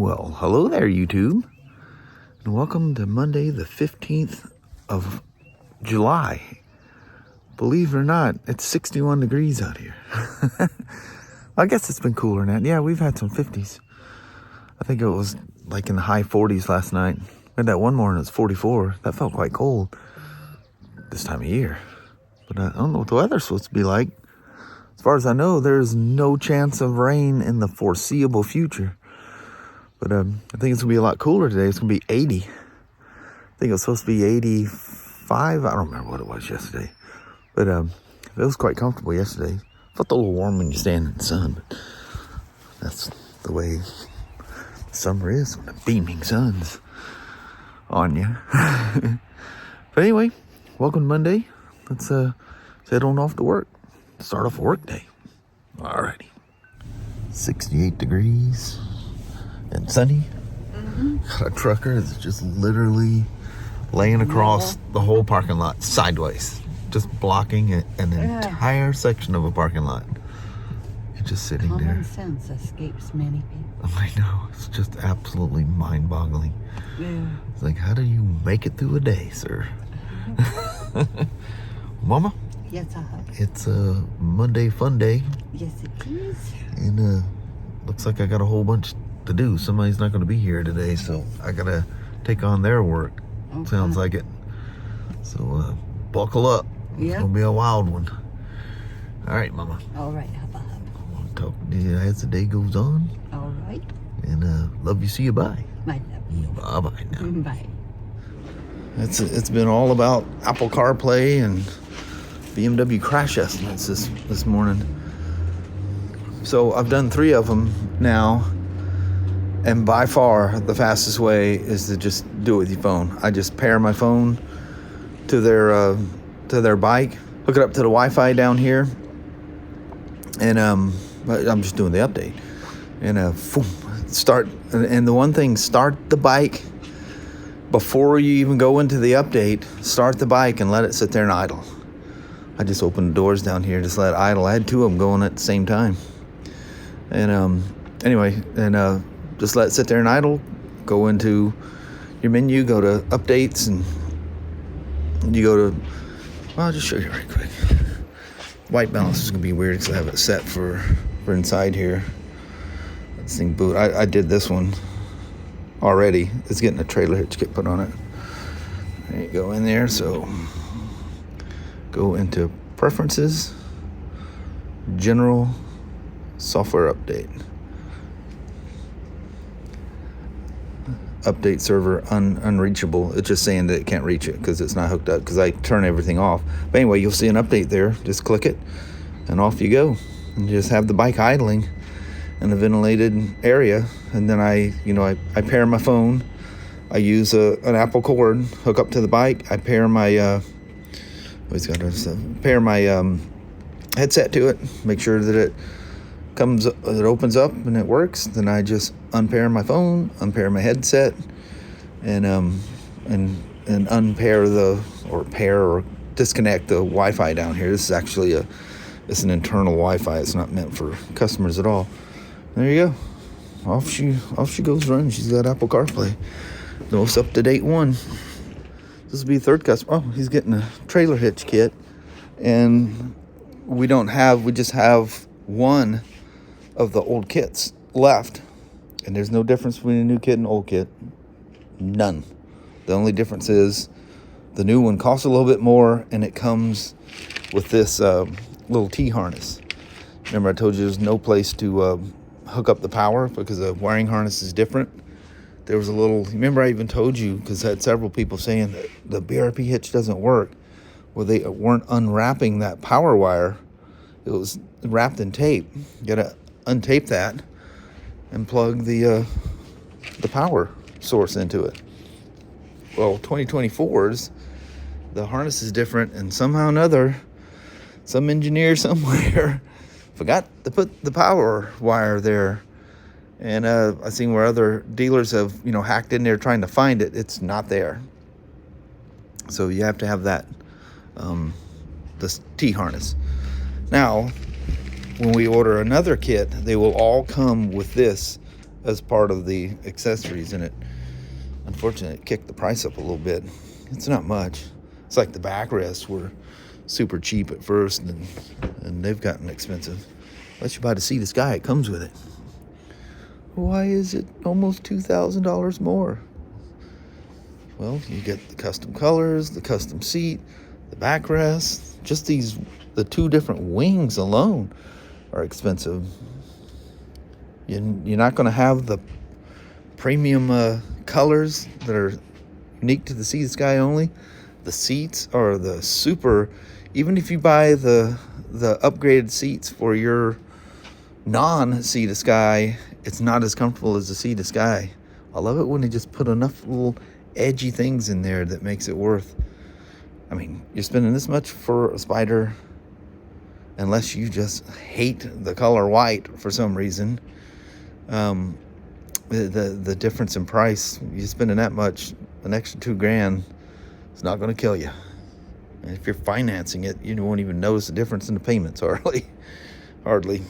Well, hello there, YouTube, and welcome to Monday, the 15th of July. Believe it or not, it's 61 degrees out here. I guess it's been cooler than that. Yeah, we've had some 50s. I think it was like in the high 40s last night. And that one morning it was 44. That felt quite cold this time of year. But I don't know what the weather's supposed to be like. As far as I know, there's no chance of rain in the foreseeable future. But I think it's going to be a lot cooler today. It's going to be 80. I think it was supposed to be 85. I don't remember what it was yesterday. But it was quite comfortable yesterday. Felt a little warm when you stand in the sun. But that's the way summer is, when the beaming sun's on you. But anyway, welcome to Monday. Let's head on off to work. Start off a work day. Alrighty. 68 degrees. And sunny. Got a trucker that's just literally laying across the whole parking lot sideways, just blocking an entire section of a parking lot. You're just sitting there. Common sense escapes many people. I know, it's just absolutely mind-boggling. Yeah. It's like, how do you make it through a day, sir? Mama? Yes, It's a Monday fun day. yes, it is. And looks like I got a whole bunch to do. Somebody's not going to be here today, so I gotta take on their work. Okay. Sounds like it. So buckle up. Yeah. It's gonna be a wild one. All right, Mama. All right, Hubba. I'll talk to you as the day goes on. All right. And love you. See you. Bye. My love you. Bye bye now. Bye. It's been all about Apple CarPlay and BMW crash estimates this morning. So I've done 3 of them now. And by far, the fastest way is to just do it with your phone. I just pair my phone to their bike, hook it up to the Wi-Fi down here, and I'm just doing the update. And start. And the one thing, start the bike before you even go into the update. Start the bike and let it sit there and idle. I just opened the doors down here, just let it idle. I had 2 of them going at the same time. And anyway, and just let it sit there and idle. Go into your menu, go to updates, and you go to, well, I'll just show you right quick. White balance is going to be weird because I have it set for inside here. This thing boot. I did this one already. It's getting a trailer hitch kit put on it. There you go in there. So go into preferences, general, software update. Update server unreachable. It's just saying that it can't reach it because it's not hooked up because I turn everything off. But anyway, you'll see an update there. Just click it and off you go. And you just have the bike idling in a ventilated area. And then I pair my phone. I use an Apple cord, hook up to the bike. I pair my pair my headset to it. Make sure that it opens up and it works. Then I just unpair my phone, unpair my headset, and unpair pair or disconnect the Wi-Fi down here. This is actually it's an internal Wi-Fi. It's not meant for customers at all. There you go. Off she goes running. She's got Apple CarPlay, the most up-to-date one. This will be the 3rd customer. Oh, he's getting a trailer hitch kit, and we just have one of the old kits left, and there's no difference between a new kit and old kit. None. The only difference is the new one costs a little bit more, and it comes with this little T-harness. Remember I told you there's no place to hook up the power because the wiring harness is different. There was a little, remember I even told you, because I had several people saying that the BRP hitch doesn't work. Well, they weren't unwrapping that power wire. It was wrapped in tape. You gotta untape that and plug the power source into it. Well, 2024's, the harness is different, and somehow or another, some engineer somewhere forgot to put the power wire there. And I've seen where other dealers have, hacked in there trying to find it. It's not there. So you have to have that, this T-harness. Now, when we order another kit, they will all come with this as part of the accessories in it. Unfortunately, it kicked the price up a little bit. It's not much. It's like the backrests were super cheap at first, and they've gotten expensive. Unless you buy the Sea to Sky, it comes with it. Why is it almost $2,000 more? Well, you get the custom colors, the custom seat, the backrest. Just the two different wings alone are expensive. You're not going to have the premium colors that are unique to the Sea to Sky only. The seats are the super. Even if you buy the upgraded seats for your non-Sea to Sky, it's not as comfortable as the Sea to Sky. I love it when they just put enough little edgy things in there that makes it worth. I mean, you're spending this much for a Spyder, unless you just hate the color white for some reason. The difference in price, you're spending that much, an extra $2,000, it's not going to kill you. And if you're financing it, you won't even notice the difference in the payments hardly.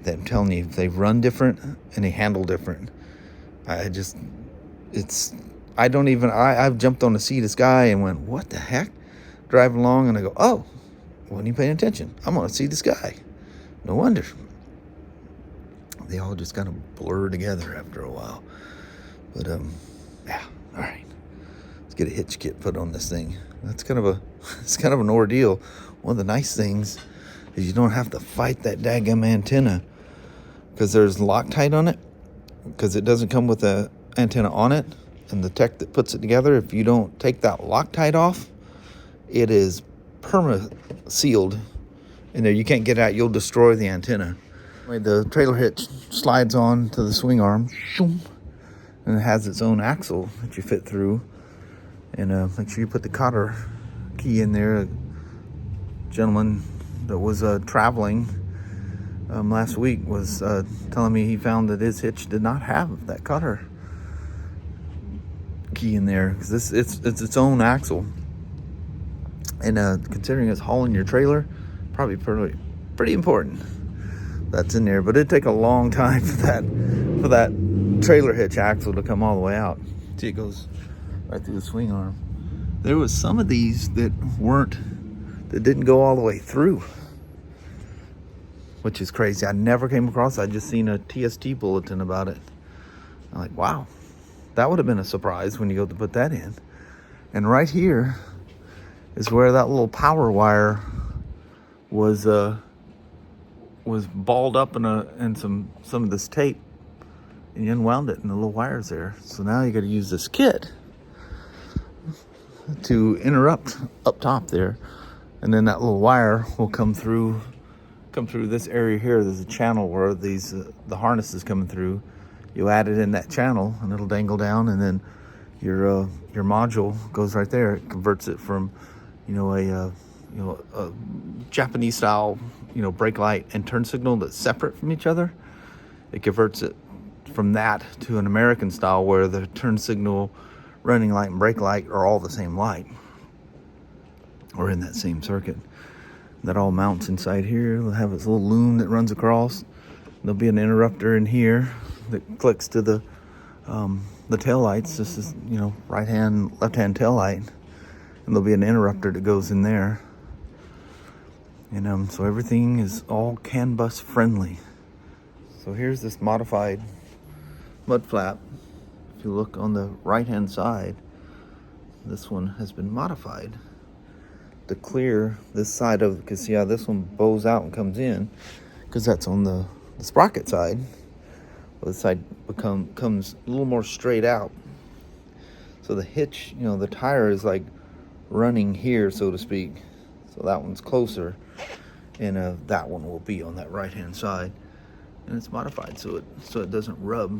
I'm telling you, they run different and they handle different. I've jumped on the Sea to Sky and went, what the heck? Driving along and I go, oh, wasn't even paying attention. I'm on a Sea to Sky. No wonder. They all just kind of blur together after a while. But yeah, all right. Let's get a hitch kit put on this thing. It's kind of an ordeal. One of the nice things is you don't have to fight that daggum antenna, because there's Loctite on it, because it doesn't come with an antenna on it. And the tech that puts it together, if you don't take that Loctite off, it is perma-sealed in there. You can't get out. You'll destroy the antenna. Anyway, the trailer hitch slides on to the swing arm, and it has its own axle that you fit through. And make sure you put the cotter key in there. A gentleman that was traveling last week was telling me he found that his hitch did not have that cotter key in there, because it's its own axle. And considering it's hauling your trailer, probably pretty important that's in there. But it'd take a long time for that trailer hitch axle to come all the way out. See, it goes right through the swing arm. There was some of these that didn't go all the way through, which is crazy. I never came across. I just seen a TST bulletin about it. I'm like, wow, that would have been a surprise when you go to put that in. And right here is where that little power wire was balled up in some of this tape, and you unwound it, and the little wire's there. So now you got to use this kit to interrupt up top there, and then that little wire will come through this area here. There's a channel where the harness is coming through. You add it in that channel, and it'll dangle down, and then your module goes right there. It converts it from a Japanese style brake light and turn signal that's separate from each other. It converts it from that to an American style where the turn signal, running light, and brake light are all the same light, or in that same circuit. That all mounts inside here. It'll have its little loom that runs across. There'll be an interrupter in here that clicks to the tail lights. This is right hand, left hand tail light, and there'll be an interrupter that goes in there. And so everything is all CAN bus friendly. So here's this modified mud flap. If you look on the right hand side, this one has been modified to clear this side of, because see how this one bows out and comes in, because that's on the sprocket side. Well, this side comes a little more straight out. So the hitch, the tire is like running here, so to speak. So that one's closer, and that one will be on that right hand side, and it's modified so it doesn't rub.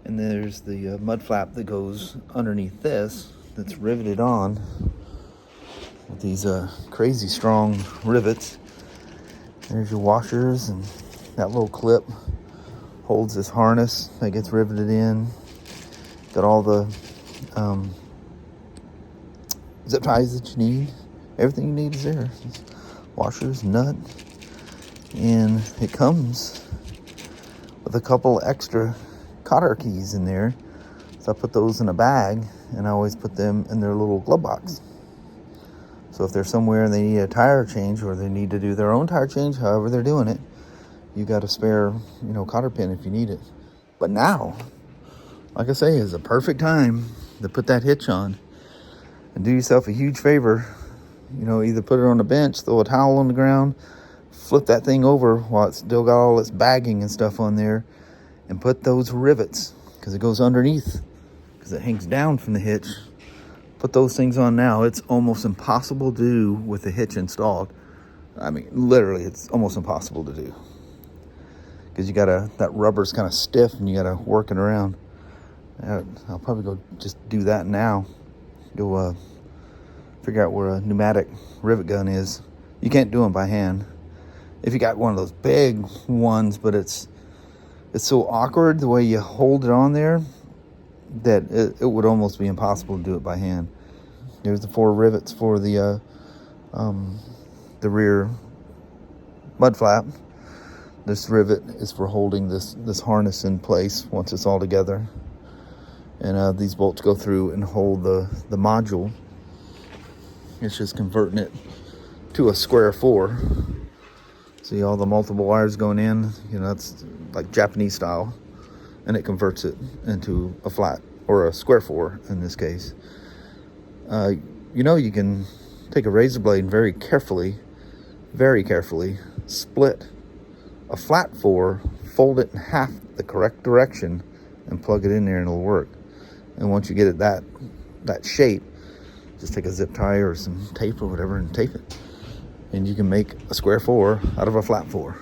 And there's the mud flap that goes underneath this, that's riveted on with these crazy strong rivets. There's your washers, and that little clip holds this harness that gets riveted in. Got all the zip ties that you need. Everything you need is there. Washers, nut, and it comes with a couple extra cotter keys in there. So I put those in a bag, and I always put them in their little glove box. So if they're somewhere and they need a tire change, or they need to do their own tire change, however they're doing it, you got a spare, cotter pin if you need it. But now, like I say, is a perfect time to put that hitch on and do yourself a huge favor. Either put it on a bench, throw a towel on the ground, flip that thing over while it's still got all its bagging and stuff on there, and put those rivets, because it goes underneath, because it hangs down from the hitch. Put those things on now. It's almost impossible to do with the hitch installed. I mean, literally, it's almost impossible to do, because you gotta, that rubber's kind of stiff and you gotta work it around. I'll probably go just do that now. Go figure out where a pneumatic rivet gun is. You can't do them by hand. If you got one of those big ones, but it's so awkward the way you hold it on there that it would almost be impossible to do it by hand. There's the 4 rivets for the rear mud flap. This rivet is for holding this harness in place once it's all together. And these bolts go through and hold the module. It's just converting it to a square 4. See all the multiple wires going in? That's like Japanese style. And it converts it into a flat, or a square 4 in this case. You can take a razor blade and very carefully split a flat 4, fold it in half the correct direction, and plug it in there, and it'll work. And once you get it that shape, just take a zip tie or some tape or whatever and tape it. And you can make a square 4 out of a flat 4.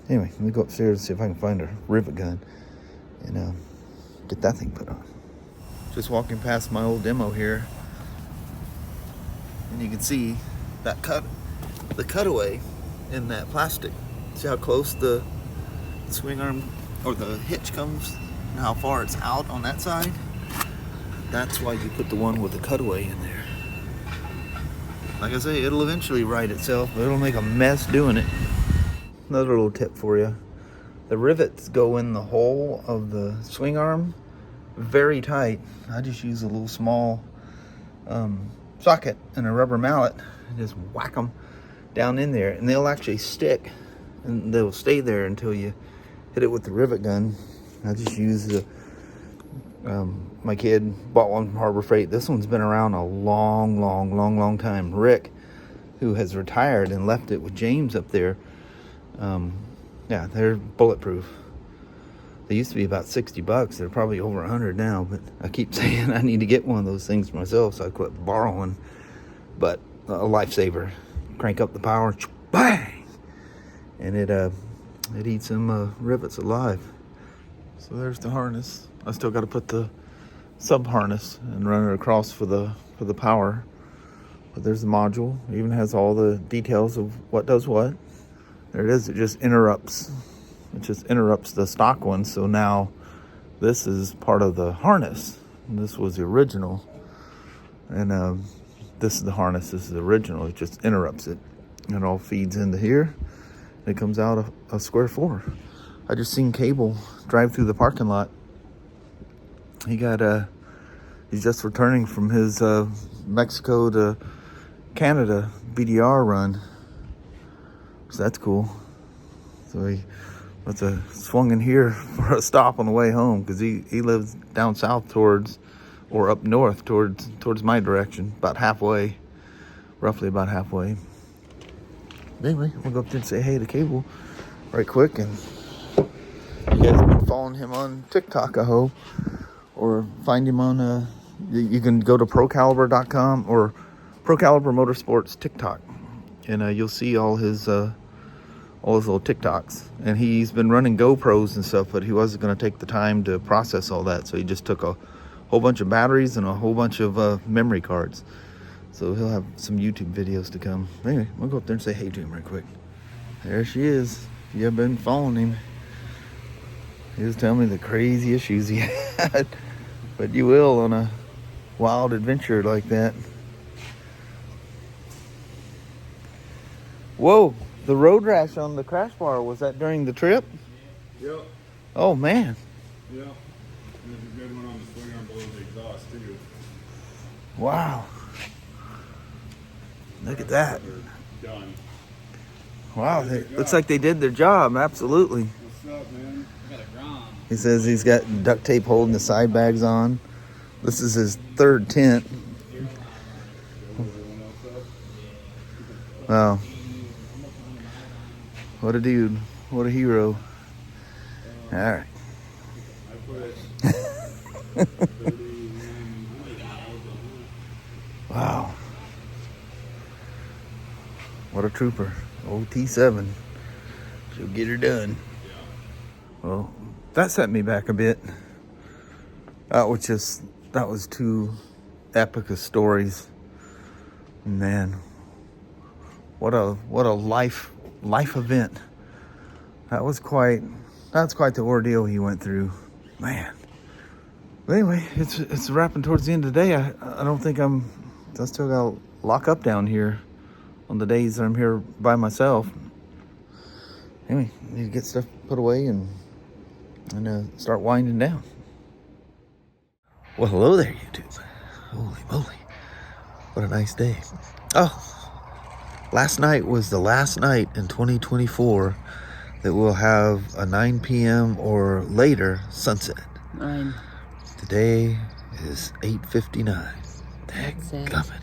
Anyway, let me go upstairs and see if I can find a rivet gun and get that thing put on. Just walking past my old demo here, and you can see that the cutaway in that plastic. See how close the swing arm or the hitch comes and how far it's out on that side? That's why you put the one with the cutaway in there. Like I say, it'll eventually right itself, but it'll make a mess doing it. Another little tip for you. The rivets go in the hole of the swing arm very tight. I just use a little small socket and a rubber mallet and just whack them down in there, and they'll actually stick, and they'll stay there until you hit it with the rivet gun. I just use the my kid bought one from Harbor Freight. This one's been around a long time. Rick, who has retired and left it with James up there, yeah, they're bulletproof. They used to be about $60. They're probably over 100 now, but I keep saying I need to get one of those things for myself, so I quit borrowing. But a lifesaver. Crank up the power, bang, and it eats them rivets alive. So there's the harness. I still got to put the sub harness and run it across for the power. But there's the module. It even has all the details of what does what. There it is. It just interrupts. It just interrupts the stock one. So now this is part of the harness. And this was the original. And this is the harness. This is the original. It just interrupts it. It all feeds into here. And it comes out a square 4. I just seen Kabel drive through the parking lot. He's just returning from his Mexico to Canada BDR run. So that's cool. So he must have swung in here for a stop on the way home, because he lives down south or up north towards my direction, about halfway, roughly about halfway. Anyway, we'll go up there and say hey to Kabel right quick. And you guys have been following him on TikTok, I hope, or find him on you can go to procaliber.com or Procaliber Motorsports TikTok, and you'll see all his little TikToks. And he's been running GoPros and stuff, but he wasn't going to take the time to process all that, so he just took a whole bunch of batteries and a whole bunch of memory cards. So he'll have some YouTube videos to come. Anyway, we'll go up there and say hey to him right quick. There she is. If you have been following him, he was telling me the crazy issues he had. But you will on a wild adventure like that. Whoa, the road rash on the crash bar, was that during the trip? Yep. Oh, man. Yeah. And there's a good one on the swing arm below the exhaust, too. Wow. Look at that. They're done. Wow, looks like they did their job, absolutely. What's up, man? He says he's got duct tape holding the side bags on. This is his third tent. Wow. What a dude. What a hero. All right. Wow. What a trooper. Old T7. She'll get her done. Well, that set me back a bit. That was too epic of stories. Man, what a life event. That's quite the ordeal he went through. Man. But anyway, it's wrapping towards the end of the day. I don't think I still got to lock up down here on the days that I'm here by myself. Anyway, need to get stuff put away and start winding down. Well, hello there, YouTube. Holy moly. What a nice day. Oh, last night was the last night in 2024 that we'll have a 9 p.m. or later sunset. 9. Today is 8:59.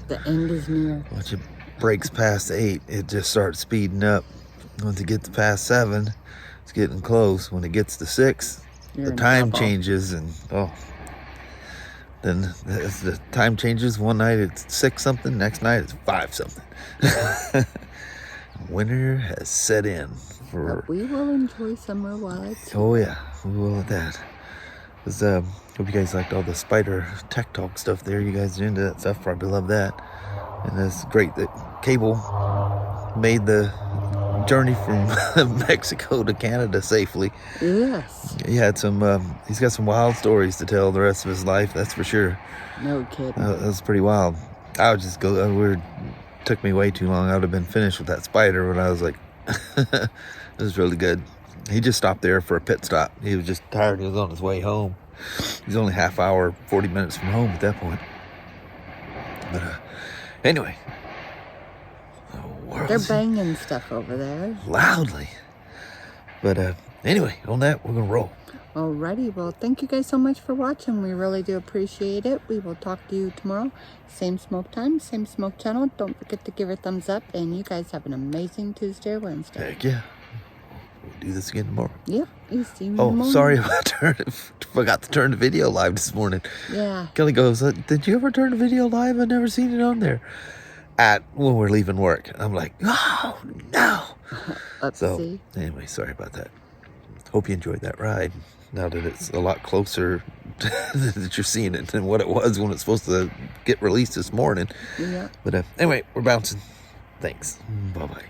The end is near. Once it breaks past 8, it just starts speeding up. Once it gets past 7, it's getting close. When it gets to 6, the time changes, and then the time changes. One night it's 6 something, next night it's 5 something. Winter has set in. But we will enjoy summer while it's here. Oh yeah, we will at that. Hope you guys liked all the Spyder tech talk stuff there. You guys are into that stuff, probably love that. And it's great that Kabel made the journey from Mexico to Canada safely. Yes. He had he's got some wild stories to tell the rest of his life, that's for sure. No kidding. That was pretty wild. I would just go, took me way too long. I would have been finished with that Spyder when I was like, it was really good. He just stopped there for a pit stop. He was just tired. He was on his way home. He's only half hour, 40 minutes from home at that point. But anyway. They're banging stuff over there. Loudly. But anyway, on that, we're going to roll. Alrighty, well, thank you guys so much for watching. We really do appreciate it. We will talk to you tomorrow. Same smoke time, same smoke channel. Don't forget to give it a thumbs up. And you guys have an amazing Tuesday or Wednesday. Heck yeah. We'll do this again tomorrow. Yeah, you see me tomorrow. Oh, sorry, I forgot to turn the video live this morning. Yeah. Kelly goes, did you ever turn the video live? I've never seen it on there. When we're leaving work. I'm like, oh, no. So, anyway, sorry about that. Hope you enjoyed that ride. Now that it's a lot closer that you're seeing it than what it was when it's supposed to get released this morning. Yeah. But anyway, we're bouncing. Thanks. Bye-bye.